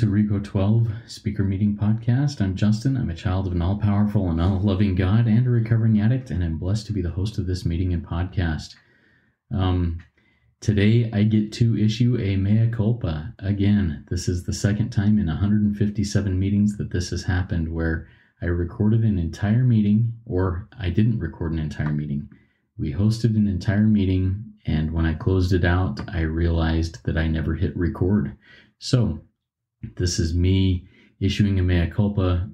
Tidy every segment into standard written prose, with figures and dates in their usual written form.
to RECO12 Speaker Meeting Podcast. I'm Justin. I'm a child of an all-powerful and all-loving God and a recovering addict, and I'm blessed to be the host of this meeting and podcast. Today, I get to issue a mea culpa. Again, this is the second time in 157 meetings that this has happened where I recorded an entire meeting, or I didn't record an entire meeting. We hosted an entire meeting, and when I closed it out, I realized that I never hit record. So, this is me issuing a mea culpa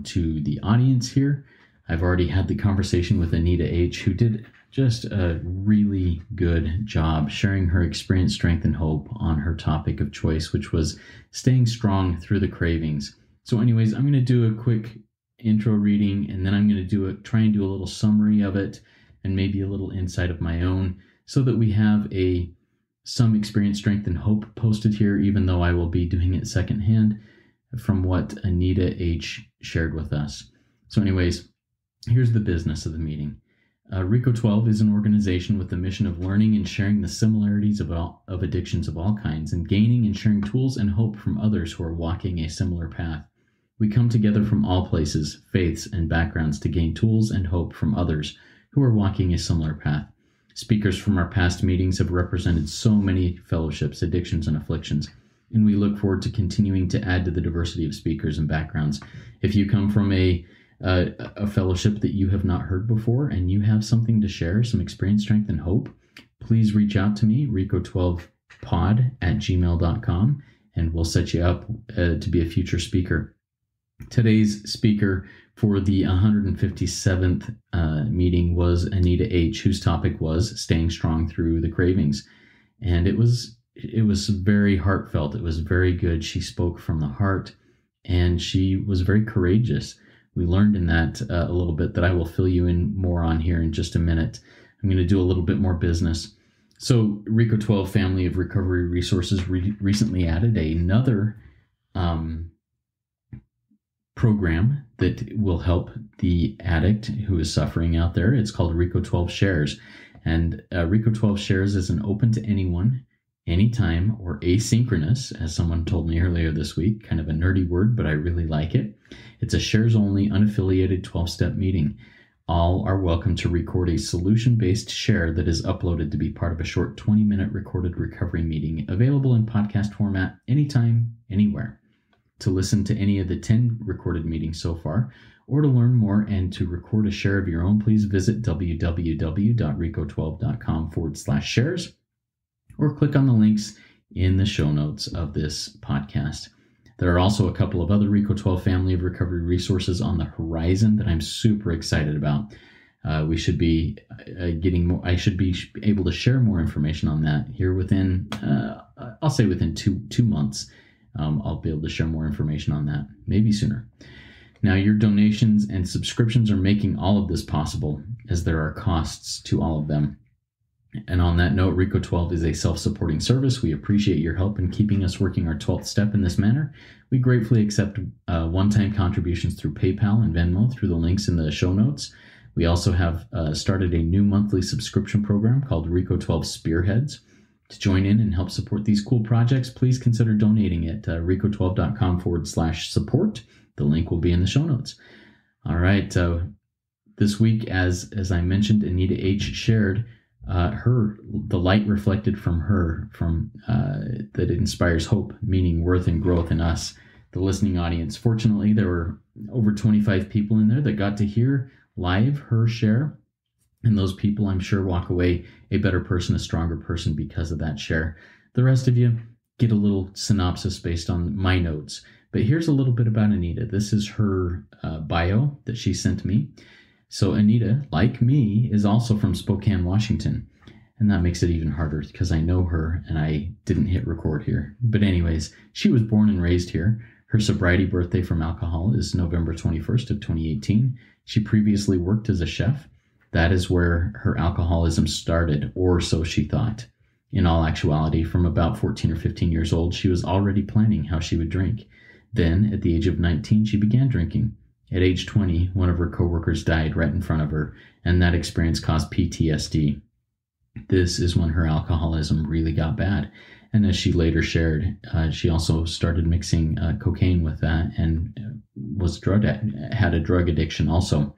to the audience here. I've already had the conversation with Anita H, who did just a really good job sharing her experience, strength, and hope on her topic of choice, which was staying strong through the cravings. So anyways, I'm going to do a quick intro reading, and then I'm going to try and do a little summary of it and maybe a little insight of my own so that we have some experience, strength, and hope posted here, even though I will be doing it secondhand from what Anita H shared with us. So anyways, here's the business of the meeting. RECO12 is an organization with the mission of learning and sharing the similarities of addictions of all kinds and gaining and sharing tools and hope from others who are walking a similar path. We come together from all places, faiths, and backgrounds to gain tools and hope from others who are walking a similar path. Speakers from our past meetings have represented so many fellowships, addictions, and afflictions, and we look forward to continuing to add to the diversity of speakers and backgrounds. If you come from a fellowship that you have not heard before and you have something to share, some experience, strength, and hope, please reach out to me, RECO12pod@gmail.com, and we'll set you up to be a future speaker. Today's speaker for the 157th meeting was Anita H, whose topic was staying strong through the cravings. And it was very heartfelt. It was very good. She spoke from the heart, and she was very courageous. We learned in that a little bit that I will fill you in more on here in just a minute. I'm going to do a little bit more business. So RECO12 Family of Recovery Resources recently added another program that will help the addict who is suffering out there. It's called RECO12 Shares. And RECO12 Shares is an open to anyone, anytime, or asynchronous, as someone told me earlier this week. Kind of a nerdy word, but I really like it. It's a shares-only, unaffiliated 12-step meeting. All are welcome to record a solution-based share that is uploaded to be part of a short 20-minute recorded recovery meeting available in podcast format anytime, anywhere. To listen to any of the 10 recorded meetings so far, or to learn more and to record a share of your own, please visit www.reco12.com/shares or click on the links in the show notes of this podcast. There are also a couple of other RECO12 Family of Recovery resources on the horizon that I'm super excited about. We should be getting more. I should be able to share more information on that here within, I'll say within two months. I'll be able to share more information on that, maybe sooner. Now, your donations and subscriptions are making all of this possible, as there are costs to all of them. And on that note, RECO12 is a self-supporting service. We appreciate your help in keeping us working our 12th step in this manner. We gratefully accept one-time contributions through PayPal and Venmo through the links in the show notes. We also have started a new monthly subscription program called RECO12 Spearheads. To join in and help support these cool projects, please consider donating at reco12.com/support. The link will be in the show notes. All right. This week, as I mentioned, Anita H shared the light reflected from her that inspires hope, meaning, worth, and growth in us, the listening audience. Fortunately, there were over 25 people in there that got to hear live her share. And those people, I'm sure, walk away a better person, a stronger person because of that share. The rest of you get a little synopsis based on my notes. But here's a little bit about Anita. This is her bio that she sent me. So Anita, like me, is also from Spokane, Washington. And that makes it even harder because I know her and I didn't hit record here. But anyways, she was born and raised here. Her sobriety birthday from alcohol is November 21st of 2018. She previously worked as a chef. That is where her alcoholism started, or so she thought. In all actuality, from about 14 or 15 years old, she was already planning how she would drink. Then, at the age of 19, she began drinking. At age 20, one of her coworkers died right in front of her, and that experience caused PTSD. This is when her alcoholism really got bad. And as she later shared, she also started mixing cocaine with that and had a drug addiction also.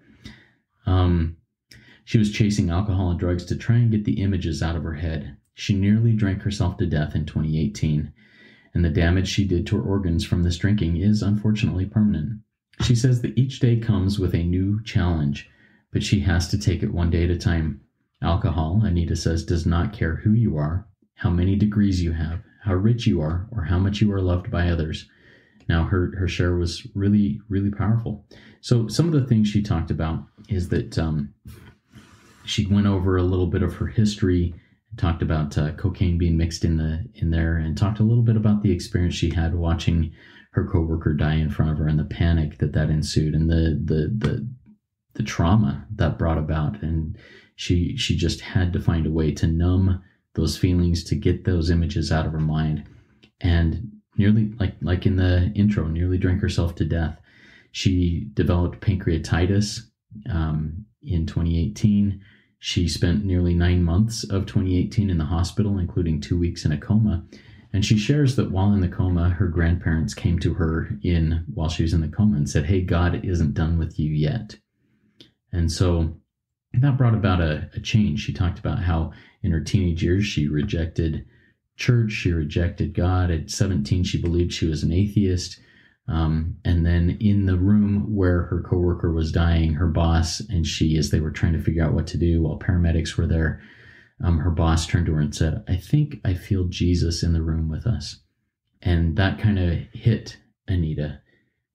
She was chasing alcohol and drugs to try and get the images out of her head. She nearly drank herself to death in 2018, and the damage she did to her organs from this drinking is unfortunately permanent. She says that each day comes with a new challenge, but she has to take it one day at a time. Alcohol, Anita says, does not care who you are, how many degrees you have, how rich you are, or how much you are loved by others. Now, her share was really, really powerful. So some of the things she talked about is that she went over a little bit of her history, talked about cocaine being mixed in there, and talked a little bit about the experience she had watching her coworker die in front of her and the panic that ensued and the trauma that brought about. And she just had to find a way to numb those feelings, to get those images out of her mind, and nearly, like in the intro, nearly drank herself to death. She developed pancreatitis in 2018. She spent nearly 9 months of 2018 in the hospital, including 2 weeks in a coma. And she shares that while in the coma, her grandparents came to her while she was in the coma and said, "Hey, God isn't done with you yet." And so that brought about a change. She talked about how in her teenage years, she rejected church, she rejected God. At 17, she believed she was an atheist. And then in the room where her coworker was dying, her boss and she, as they were trying to figure out what to do while paramedics were there, her boss turned to her and said, "I think I feel Jesus in the room with us." And that kind of hit Anita,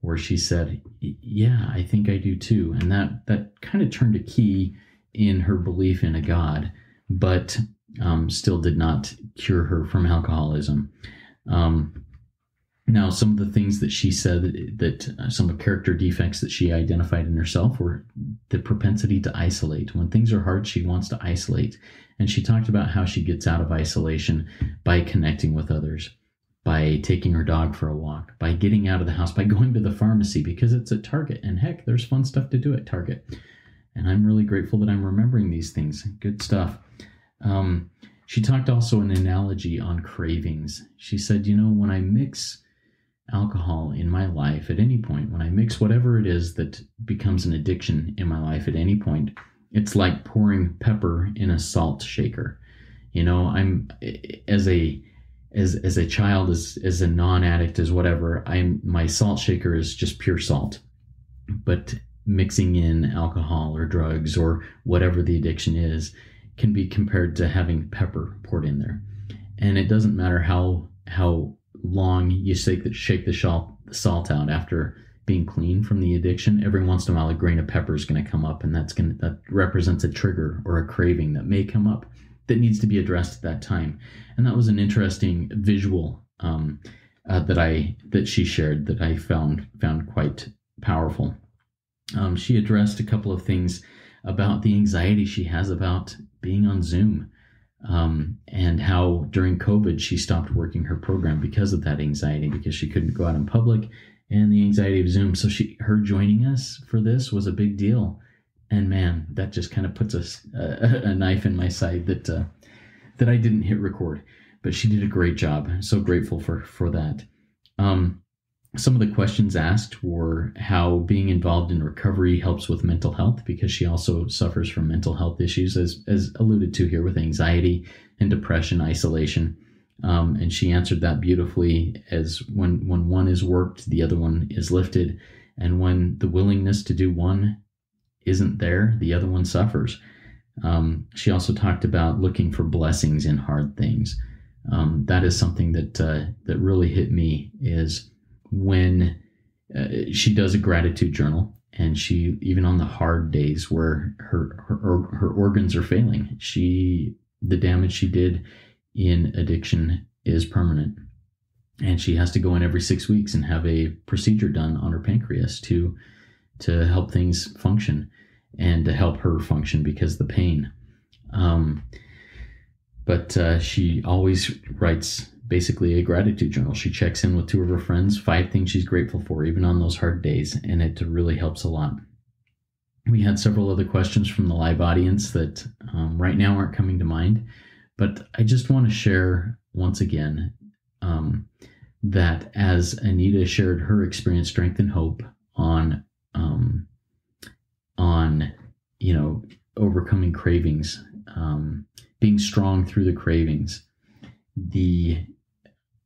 where she said, "Yeah, I think I do too." And that kind of turned a key in her belief in a God, but still did not cure her from alcoholism. Now, some of the things that she said that some of the character defects that she identified in herself were the propensity to isolate. When things are hard, she wants to isolate. And she talked about how she gets out of isolation by connecting with others, by taking her dog for a walk, by getting out of the house, by going to the pharmacy because it's at Target. And heck, there's fun stuff to do at Target. And I'm really grateful that I'm remembering these things. Good stuff. She talked also an analogy on cravings. She said, when I mix alcohol in my life at any point, when I mix whatever it is that becomes an addiction in my life at any point, it's like pouring pepper in a salt shaker. I'm as a child, as a non-addict, as whatever, my salt shaker is just pure salt. But mixing in alcohol or drugs or whatever the addiction is can be compared to having pepper poured in there. And it doesn't matter how long you shake the salt out after being clean from the addiction. Every once in a while, a grain of pepper is going to come up, and that represents a trigger or a craving that may come up that needs to be addressed at that time. And that was an interesting visual that she shared that I found quite powerful. She addressed a couple of things about the anxiety she has about being on Zoom. And how during COVID she stopped working her program because of that anxiety, because she couldn't go out in public and the anxiety of Zoom. So her joining us for this was a big deal. And man, that just kind of puts a knife in my side that I didn't hit record, but she did a great job. I'm so grateful for that. Some of the questions asked were how being involved in recovery helps with mental health, because she also suffers from mental health issues, as alluded to here, with anxiety and depression, isolation. And she answered that beautifully, as when one is worked, the other one is lifted. And when the willingness to do one isn't there, the other one suffers. She also talked about looking for blessings in hard things. That is something that really hit me, is when she does a gratitude journal, and she, even on the hard days where her organs are failing, the damage she did in addiction is permanent, and she has to go in every 6 weeks and have a procedure done on her pancreas to help things function and to help her function because of the pain. But she always writes basically a gratitude journal. She checks in with 2 of her friends, 5 things she's grateful for, even on those hard days, and it really helps a lot. We had several other questions from the live audience that right now aren't coming to mind, but I just want to share once again, that as Anita shared her experience, strength, and hope on overcoming cravings, being strong through the cravings,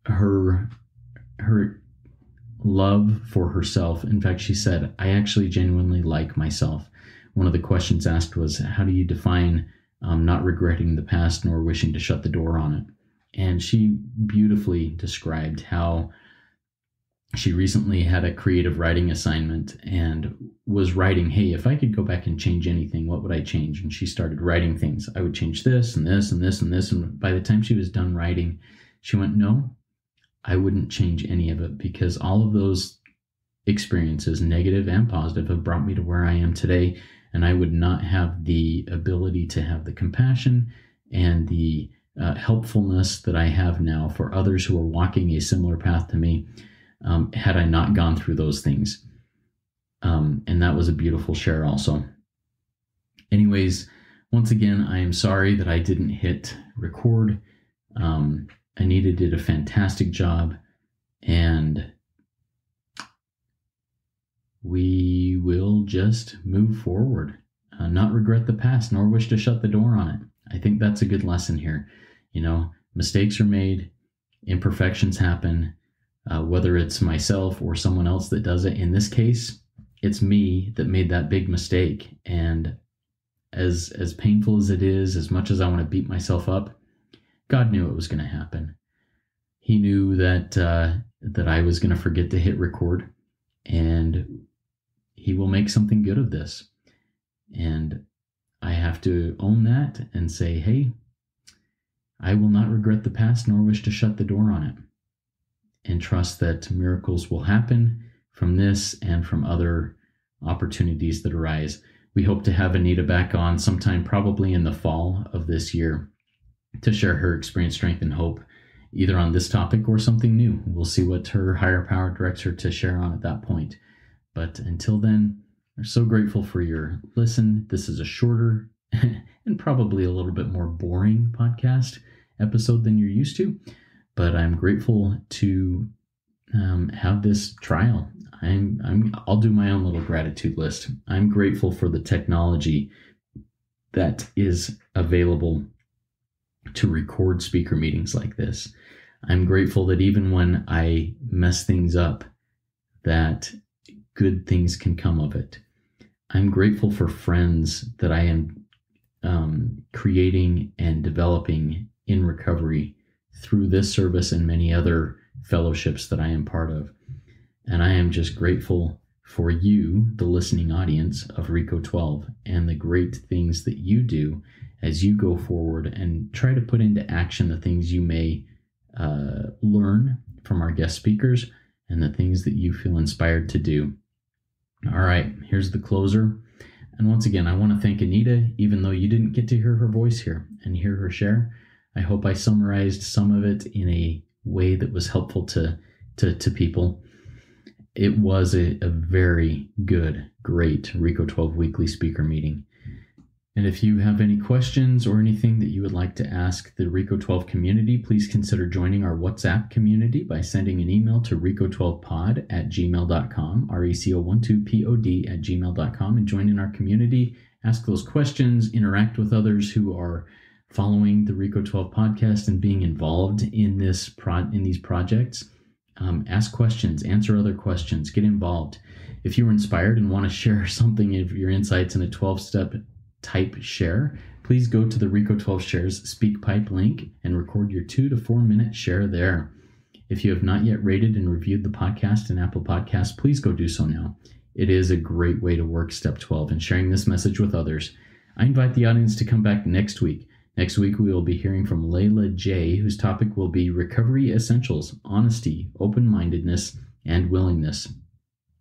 her love for herself. In fact, she said, I actually genuinely like myself. One of the questions asked was, how do you define not regretting the past nor wishing to shut the door on it? And she beautifully described how she recently had a creative writing assignment and was writing, hey, if I could go back and change anything, what would I change? And she started writing things. I would change this and this and this and this. And by the time she was done writing, she went, no, I wouldn't change any of it, because all of those experiences, negative and positive, have brought me to where I am today. And I would not have the ability to have the compassion and the helpfulness that I have now for others who are walking a similar path to me, had I not gone through those things. And that was a beautiful share also. Anyways, once again, I am sorry that I didn't hit record. Anita did a fantastic job, and we will just move forward, not regret the past, nor wish to shut the door on it. I think that's a good lesson here. Mistakes are made, imperfections happen, whether it's myself or someone else that does it. In this case, it's me that made that big mistake. And as painful as it is, as much as I want to beat myself up, God knew it was going to happen. He knew that I was going to forget to hit record, and he will make something good of this. And I have to own that and say, hey, I will not regret the past nor wish to shut the door on it, and trust that miracles will happen from this and from other opportunities that arise. We hope to have Anita back on sometime probably in the fall of this year to share her experience, strength, and hope, either on this topic or something new. We'll see what her higher power directs her to share on at that point. But until then, we're so grateful for your listen. This is a shorter and probably a little bit more boring podcast episode than you're used to, but I'm grateful to have this trial. I'll do my own little gratitude list. I'm grateful for the technology that is available to record speaker meetings like this. I'm grateful that even when I mess things up, that good things can come of it. I'm grateful for friends that I am creating and developing in recovery through this service and many other fellowships that I am part of. And I am just grateful for you, the listening audience of RECO12, and the great things that you do as you go forward and try to put into action the things you may learn from our guest speakers and the things that you feel inspired to do. All right, here's the closer. And once again, I want to thank Anita, even though you didn't get to hear her voice here and hear her share. I hope I summarized some of it in a way that was helpful to people. It was a very good, great RECO12 weekly speaker meeting. And if you have any questions or anything that you would like to ask the RECO12 community, please consider joining our WhatsApp community by sending an email to RECO12pod@gmail.com, RECO12pod@gmail.com, and join in our community. Ask those questions, interact with others who are following the RECO12 podcast and being involved in these projects. Ask questions, answer other questions, get involved. If you were inspired and want to share something of your insights in a 12-step type share, please go to the RECO12 Shares SpeakPipe link and record your 2 to 4 minute share there. If you have not yet rated and reviewed the podcast in Apple Podcasts, please go do so now. It is a great way to work Step 12 and sharing this message with others. I invite the audience to come back next week. Next week, we will be hearing from Layla J., whose topic will be recovery essentials, honesty, open-mindedness, and willingness.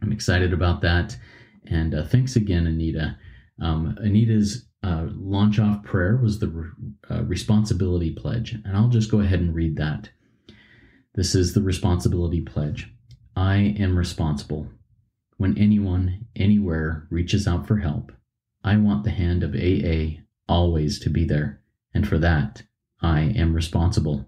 I'm excited about that. And thanks again, Anita. Anita's launch-off prayer was the responsibility pledge. And I'll just go ahead and read that. This is the responsibility pledge. I am responsible. When anyone, anywhere, reaches out for help, I want the hand of AA always to be there. And for that, I am responsible.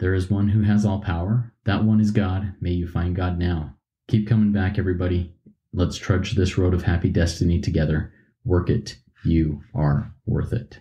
There is one who has all power. That one is God. May you find God now. Keep coming back, everybody. Let's trudge this road of happy destiny together. Work it. You are worth it.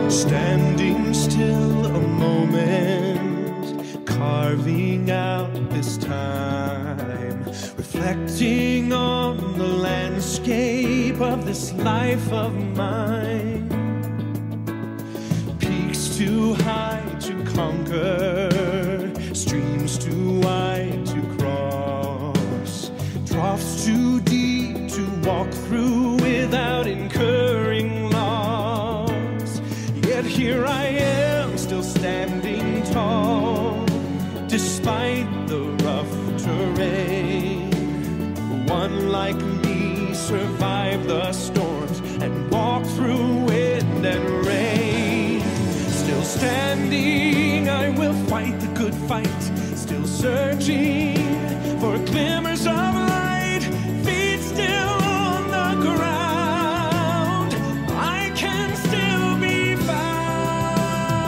Standing still a moment, carving out this time, reflecting on the landscape of this life of mine. Peaks too high to conquer, streams too wide to cross, troughs too deep to walk through without incurring loss. Yet here I am, still standing tall, despite the rough terrain. One like me survived the storms and walked through wind and rain. Still standing, I will fight the good fight, still searching for glimmers of light, feet still on the ground. I can still be found,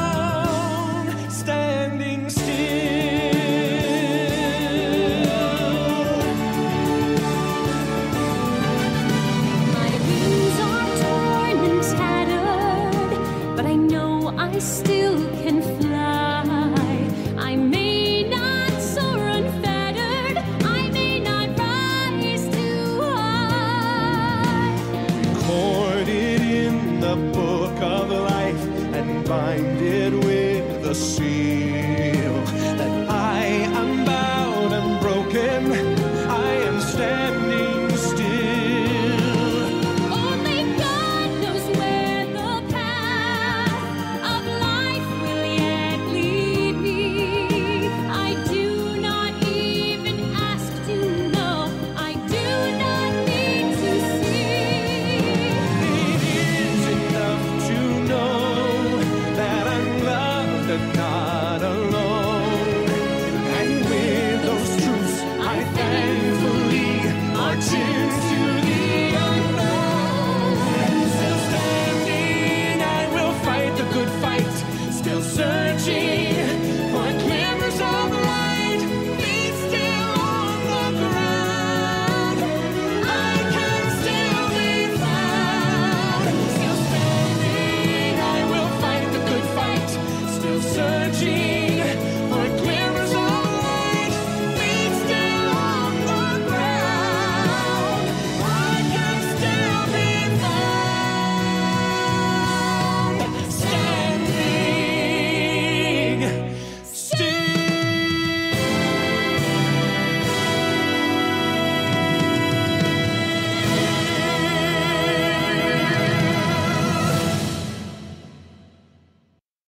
standing still. My wings are torn and tattered, but I know I still can fly. I may not soar unfettered, I may not rise too high. Recorded in the book of life and bind it with the seal